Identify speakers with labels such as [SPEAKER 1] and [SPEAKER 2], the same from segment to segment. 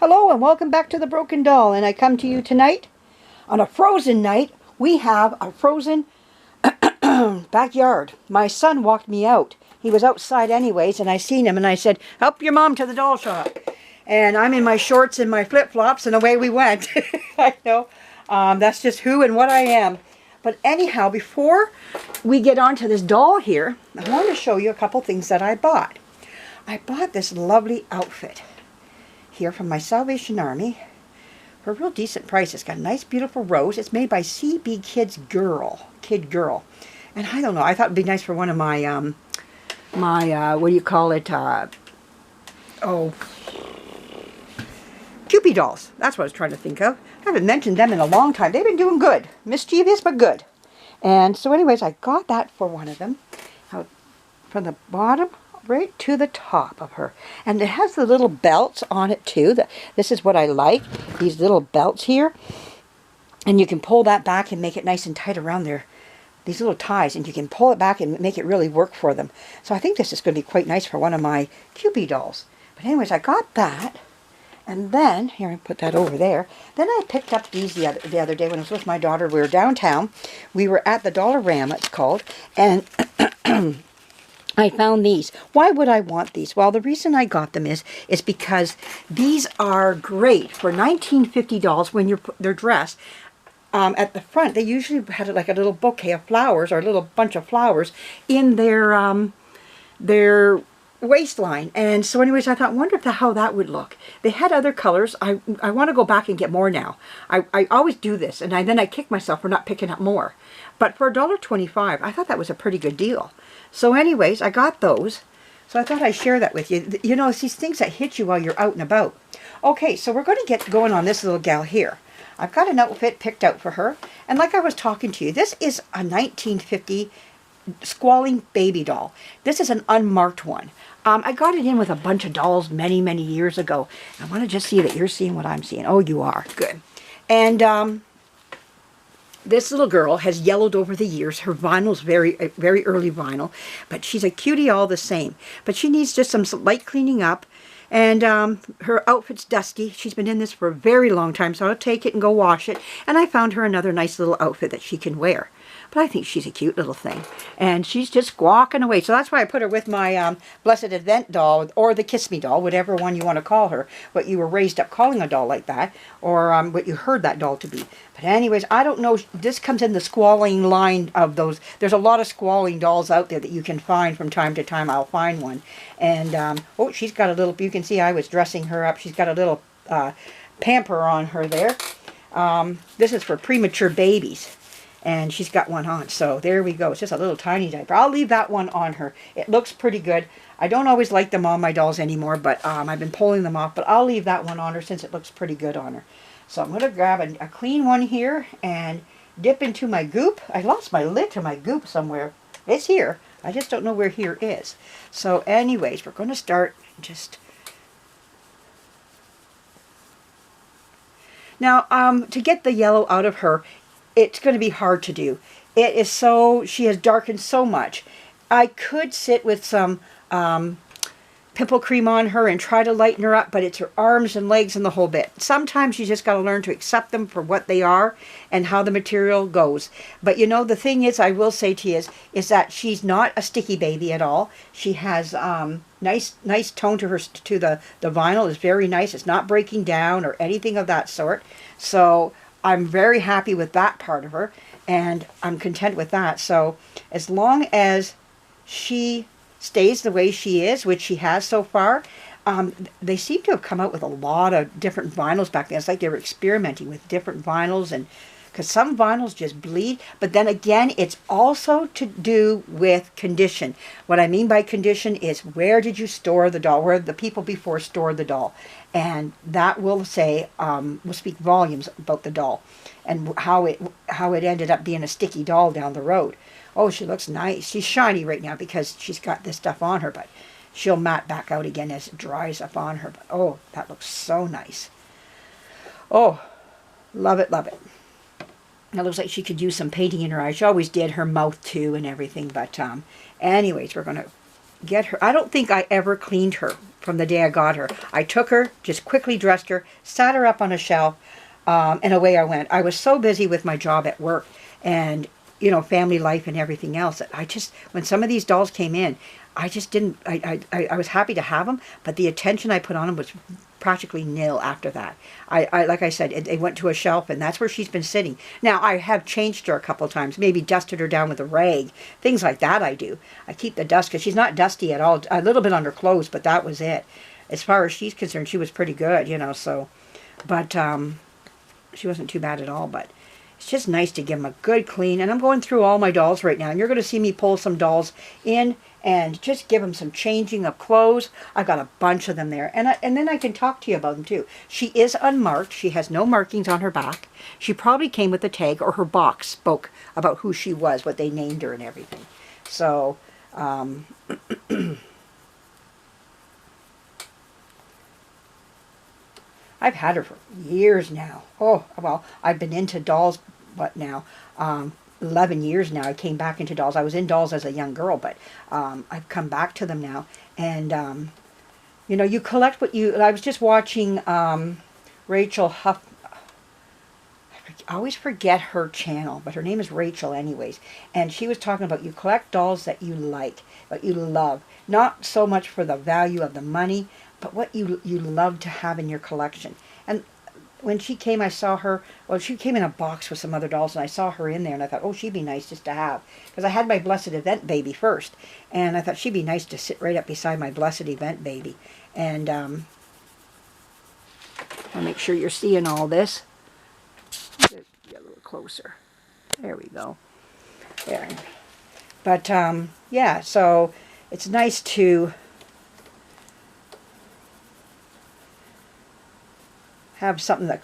[SPEAKER 1] Hello and welcome back to the Broken Doll, and I come to you tonight on a frozen night. We have a frozen backyard. My son walked me out. He was outside anyways, and I seen him and I said, help your mom to the doll shop. And I'm in my shorts and my flip-flops and away we went. I know. That's just who and what I am. But anyhow, before we get on to this doll here, I want to show you a couple things that I bought. I bought this lovely outfit here from my Salvation Army for a real decent price. It's got a nice beautiful rose. It's made by CB Kid Girl. And I don't know, I thought it'd be nice for one of my what do you call it, Cupid dolls. That's what I was trying to think of. I haven't mentioned them in a long time. They've been doing good. Mischievous, but good. And so anyways, I got that for one of them. From the bottom right to the top of her. And it has the little belts on it too. This is what I like. These little belts here. And you can pull that back and make it nice and tight around there. These little ties. And you can pull it back and make it really work for them. So I think this is going to be quite nice for one of my Cupid dolls. But anyways, I got that. And then, here, I put that over there. Then I picked up these the other day when I was with my daughter. We were downtown. We were at the Dollarama, it's called. And I found these. Why would I want these? Well, the reason I got them is because these are great for $19.50 when they're dressed. At the front, they usually had like a little bouquet of flowers or a little bunch of flowers in their waistline. And so anyways, I thought, wonder how that would look. They had other colors. I want to go back and get more now. I always do this, and then I kick myself for not picking up more. But for $1.25, I thought that was a pretty good deal. So anyways, I got those. So I thought I'd share that with you. You know, it's these things that hit you while you're out and about. Okay, so we're going to get going on this little gal here. I've got an outfit picked out for her. And like I was talking to you, this is a 1950 Squalling Baby Doll. This is an unmarked one. I got it in with a bunch of dolls many, many years ago. I want to just see that you're seeing what I'm seeing. Oh, you are. Good. And this little girl has yellowed over the years. Her vinyl's very early vinyl, but she's a cutie all the same. But she needs just some light cleaning up, and her outfit's dusty. She's been in this for a very long time, so I'll take it and go wash it. And I found her another nice little outfit that she can wear. But I think she's a cute little thing. And she's just squawking away. So that's why I put her with my Blessed Advent doll, or the Kiss Me doll, whatever one you want to call her. What you were raised up calling a doll like that, or what you heard that doll to be. But anyways, I don't know. This comes in the squalling line of those. There's a lot of squalling dolls out there that you can find from time to time. I'll find one. And, oh, she's got a little, you can see I was dressing her up. She's got a little pamper on her there. This is for premature babies. And she's got one on, so there we go. It's just a little tiny diaper. I'll leave that one on her. It looks pretty good. I don't always like them on my dolls anymore, but I've been pulling them off. But I'll leave that one on her since it looks pretty good on her. So I'm going to grab a clean one here and dip into my goop. I lost my lid to my goop somewhere. It's here. I just don't know where here is. So anyways, we're going to start just... Now, to get the yellow out of her, it's going to be hard to do. It is so, she has darkened so much. I could sit with some pimple cream on her and try to lighten her up, but it's her arms and legs and the whole bit. Sometimes you just got to learn to accept them for what they are and how the material goes. But you know, the thing is, I will say to you is that she's not a sticky baby at all. She has nice tone to her, to the vinyl is very nice. It's not breaking down or anything of that sort. So I'm very happy with that part of her, and I'm content with that. So as long as she stays the way she is, which she has so far, they seem to have come out with a lot of different vinyls back then. It's like they were experimenting with different vinyls, and because some vinyls just bleed. But then again, it's also to do with condition. What I mean by condition is, where did you store the doll? Where the people before stored the doll? And that will say, will speak volumes about the doll and how it ended up being a sticky doll down the road. Oh, she looks nice. She's shiny right now because she's got this stuff on her, but she'll matte back out again as it dries up on her. But oh, that looks so nice. Oh, love it, love it. It looks like she could use some painting in her eyes. She always did, her mouth too and everything. But anyways, we're going to get her. I don't think I ever cleaned her from the day I got her. I took her, just quickly dressed her, sat her up on a shelf, and away I went. I was so busy with my job at work and, you know, family life and everything else that I just, when some of these dolls came in, I just didn't, I was happy to have them, but the attention I put on them was practically nil after that. Like I said, they went to a shelf, and that's where she's been sitting. Now, I have changed her a couple of times, maybe dusted her down with a rag, things like that I do. I keep the dust, because she's not dusty at all, a little bit on her clothes, but that was it. As far as she's concerned, she was pretty good, you know, so, but she wasn't too bad at all, but it's just nice to give them a good clean. And I'm going through all my dolls right now, and you're going to see me pull some dolls in and just give them some changing of clothes. I've got a bunch of them there. And then I can talk to you about them too. She is unmarked. She has no markings on her back. She probably came with a tag, or her box spoke about who she was, what they named her and everything. So, I've had her for years now. Oh, well, I've been into dolls, what now? 11 years now. I came back into dolls. I was in dolls as a young girl, but I've come back to them now. And, you know, you collect what you... I was just watching Rachel Huff... I always forget her channel, but her name is Rachel anyways. And she was talking about you collect dolls that you like, what you love. Not so much for the value of the money, but what you love to have in your collection. And when she came, I saw her, well, she came in a box with some other dolls, and I saw her in there, and I thought, oh, she'd be nice just to have. Because I had my Blessed Event Baby first, and I thought she'd be nice to sit right up beside my Blessed Event Baby. And I'll make sure you're seeing all this. Get a little closer. There we go. There. But, yeah, so it's nice to have something that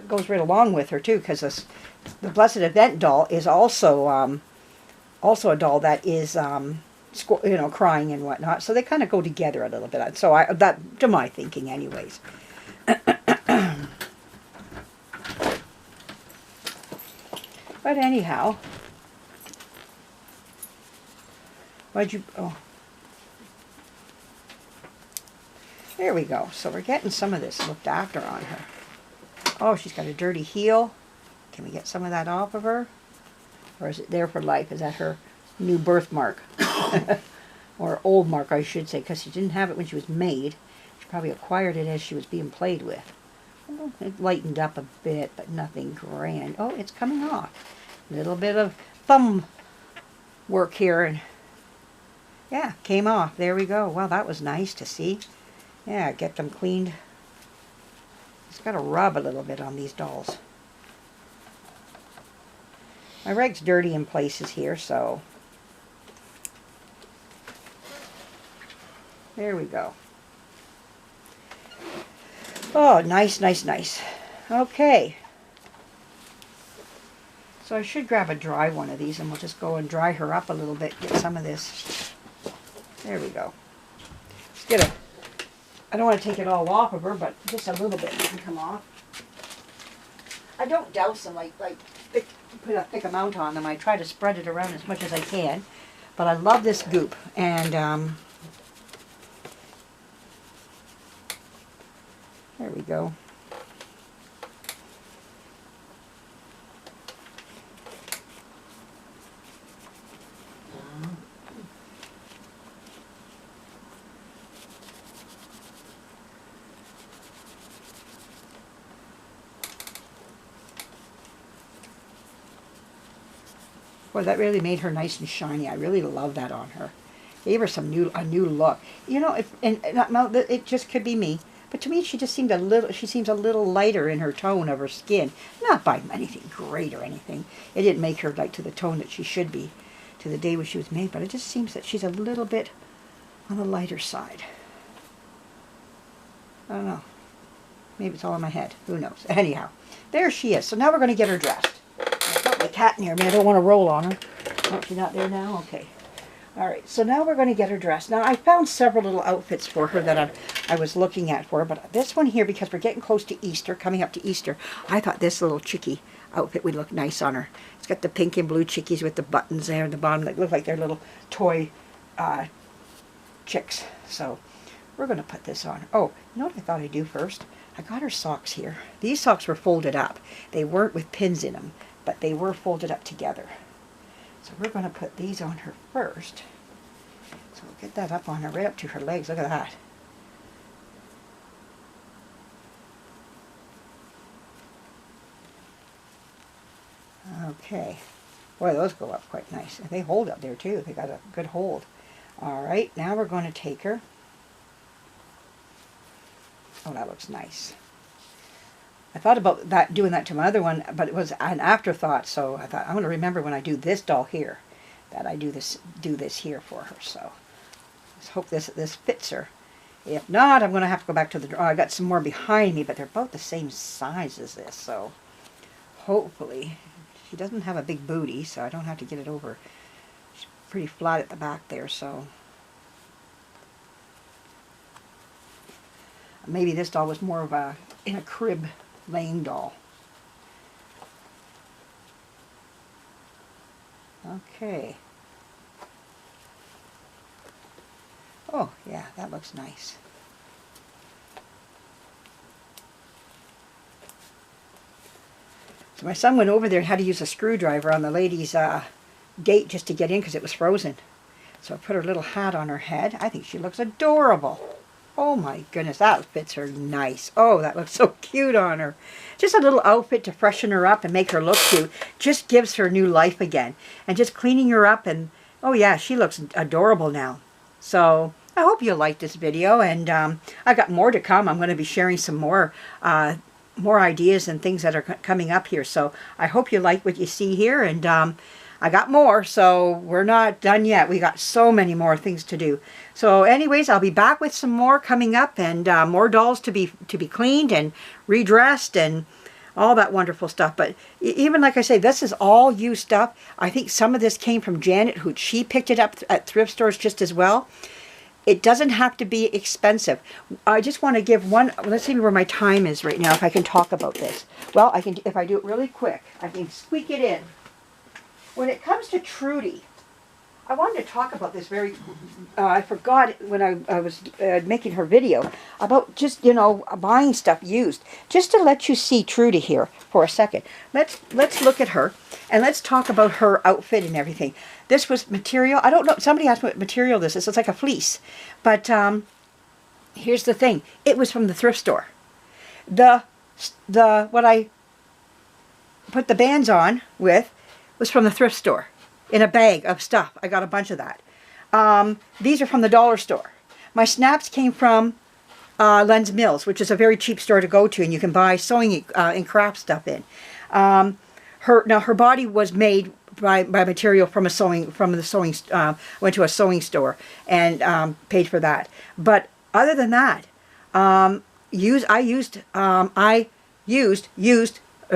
[SPEAKER 1] goes right along with her too, because the Blessed Event doll is also a doll that is you know, crying and whatnot. So they kind of go together a little bit. So that to my thinking, anyways. But anyhow, why'd you? Oh. There we go. So we're getting some of this looked after on her. Oh, she's got a dirty heel. Can we get some of that off of her? Or is it there for life? Is that her new birthmark? Or old mark, I should say, because she didn't have it when she was made. She probably acquired it as she was being played with. Oh, it lightened up a bit, but nothing grand. Oh, it's coming off. A little bit of thumb work here. And yeah, came off. There we go. Well, that was nice to see. Yeah, get them cleaned. Just got to rub a little bit on these dolls. My rag's dirty in places here, so there we go. Oh, nice, nice, nice. Okay. So I should grab a dry one of these, and we'll just go and dry her up a little bit, get some of this. There we go. Let's get a... I don't want to take it all off of her, but just a little bit can come off. I don't douse them, like put a thick amount on them. I try to spread it around as much as I can. But I love this goop. And there we go. Boy, that really made her nice and shiny. I really love that on her. Gave her a new look. You know, it just could be me, but to me she just seemed she seems a little lighter in her tone of her skin. Not by anything great or anything. It didn't make her like to the tone that she should be to the day when she was made, but it just seems that she's a little bit on the lighter side. I don't know. Maybe it's all in my head. Who knows? Anyhow, there she is. So now we're going to get her dressed. I've got my cat in here. I mean, I don't want to roll on her. Oh, she's not there now? Okay. All right. So now we're going to get her dressed. Now, I found several little outfits for her that I was looking at for her. But this one here, because we're getting close to Easter, coming up to Easter, I thought this little chickie outfit would look nice on her. It's got the pink and blue chickies with the buttons there at the bottom that look like they're little toy chicks. So we're going to put this on. Oh, you know what I thought I'd do first? I got her socks here. These socks were folded up. They weren't with pins in them, but they were folded up together. So we're going to put these on her first. So we'll get that up on her, right up to her legs. Look at that. Okay. Boy, those go up quite nice. And they hold up there too. They got a good hold. All right, now we're going to take her. Oh, that looks nice. I thought about doing that to my other one, but it was an afterthought. So I thought I'm going to remember when I do this doll here that I do this here for her. So let's hope this fits her. If not, I'm going to have to go back to the drawing. I got some more behind me, but they're both the same size as this. So hopefully. She doesn't have a big booty, so I don't have to get it over. She's pretty flat at the back there, so maybe this doll was more of a in a crib laying doll. Okay. Oh, yeah, that looks nice. So my son went over there and had to use a screwdriver on the lady's gate just to get in because it was frozen. So I put her little hat on her head. I think she looks adorable. Oh my goodness, that fits her nice. Oh, that looks so cute on her. Just a little outfit to freshen her up and make her look cute. Just gives her new life again. And just cleaning her up and, oh yeah, she looks adorable now. So I hope you liked this video, and I got more to come. I'm going to be sharing some more ideas and things that are coming up here. So I hope you like what you see here, and I got more, so we're not done yet. We got so many more things to do. So anyways, I'll be back with some more coming up, and more dolls to be cleaned and redressed and all that wonderful stuff. But even like I say, this is all used stuff. I think some of this came from Janet, who she picked it up at thrift stores just as well. It doesn't have to be expensive. I just want to give one, let's see where my time is right now, if I can talk about this. Well, I can, if I do it really quick, I can squeak it in. When it comes to Trudy, I wanted to talk about this very, I forgot when I was making her video, about just, you know, buying stuff used. Just to let you see Trudy here for a second. Let's look at her, and let's talk about her outfit and everything. This was material. I don't know. Somebody asked what material this is. It's like a fleece. But here's the thing. It was from the thrift store. What I put the bands on with was from the thrift store in a bag of stuff. I got a bunch of that. These are from the dollar store. My snaps came from Len's Mills, which is a very cheap store to go to, and you can buy sewing and craft stuff in. Her body was made by material from the sewing went to a sewing store and paid for that. But other than that, I used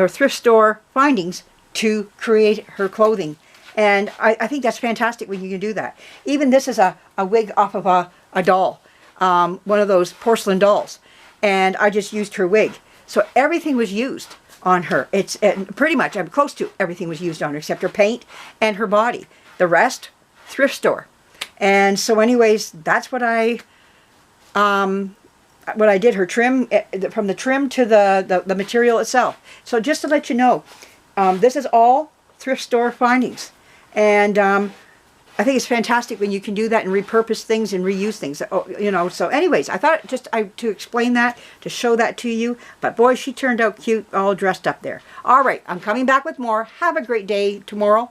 [SPEAKER 1] thrift store findings to create her clothing, and I think that's fantastic when you can do that. Even this is a wig off of a doll, one of those porcelain dolls, and I just used her wig. So everything was used on her. It's pretty much, I'm close to everything was used on her except her paint and her body. The rest, thrift store. And so anyways, that's what I did. Her trim, from the trim to the material itself. So just to let you know, this is all thrift store findings. And I think it's fantastic when you can do that and repurpose things and reuse things. You know, so anyways, I thought just to explain that, to show that to you. But boy, she turned out cute, all dressed up there. All right, I'm coming back with more. Have a great day tomorrow.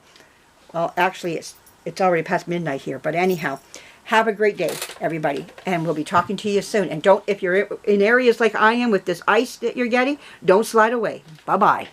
[SPEAKER 1] Well, actually, it's already past midnight here. But anyhow, have a great day, everybody. And we'll be talking to you soon. And don't, if you're in areas like I am with this ice that you're getting, don't slide away. Bye-bye.